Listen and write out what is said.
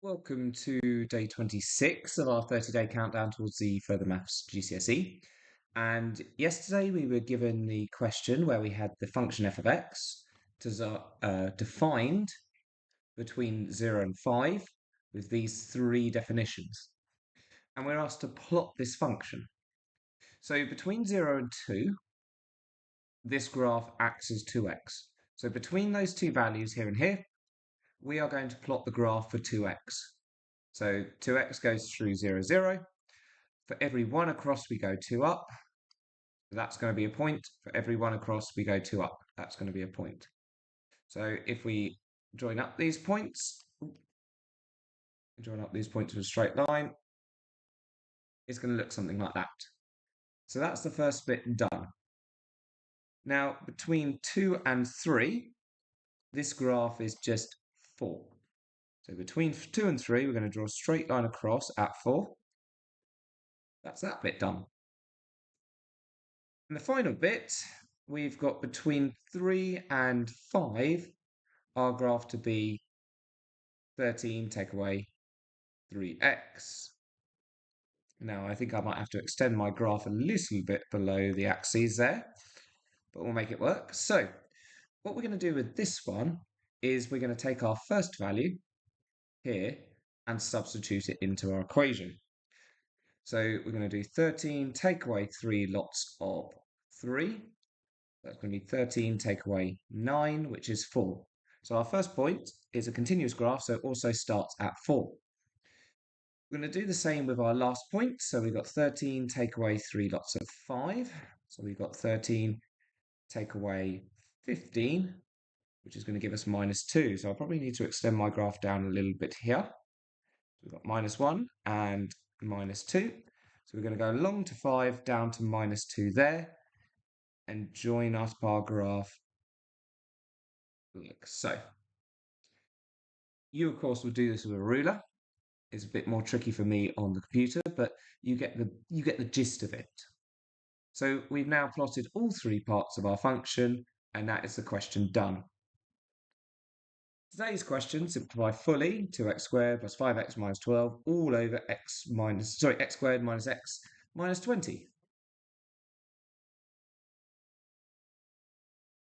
Welcome to day 26 of our 30-day countdown towards the Further Maths GCSE. And yesterday we were given the question where we had the function f of x defined between 0 and 5 with these three definitions. And we're asked to plot this function. So between 0 and 2, this graph acts as 2x. So between those two values here and here, we are going to plot the graph for 2x. So 2x goes through 0, 0. For every 1 across, we go 2 up. That's going to be a point. For every 1 across, we go 2 up. That's going to be a point. So if we join up these points with a straight line, it's going to look something like that. So that's the first bit done. Now, between 2 and 3, this graph is just 4. So between 2 and 3, we're going to draw a straight line across at 4. That's that bit done. And the final bit, we've got between 3 and 5, our graph to be 13 take away 3x. Now, I think I might have to extend my graph a little bit below the axes there, but we'll make it work. So, what we're going to do with this one is we're going to take our first value here and substitute it into our equation. So, we're going to do 13 take away 3 lots of 3. That's going to be 13 take away 9, which is 4. So our first point is a continuous graph, so it also starts at 4. We're going to do the same with our last point. So we've got 13 take away 3 lots of 5. So we've got 13 take away 15, which is going to give us minus 2. So I probably need to extend my graph down a little bit here. So we've got minus 1 and minus 2. So we're going to go along to 5, down to minus 2 there, and join our bar graph like so. You, of course, will do this with a ruler. It's a bit more tricky for me on the computer, but you get the gist of it. So we've now plotted all three parts of our function, and that is the question done. Today's question, simplify fully, 2x squared plus 5x minus 12 all over x squared minus x minus 20.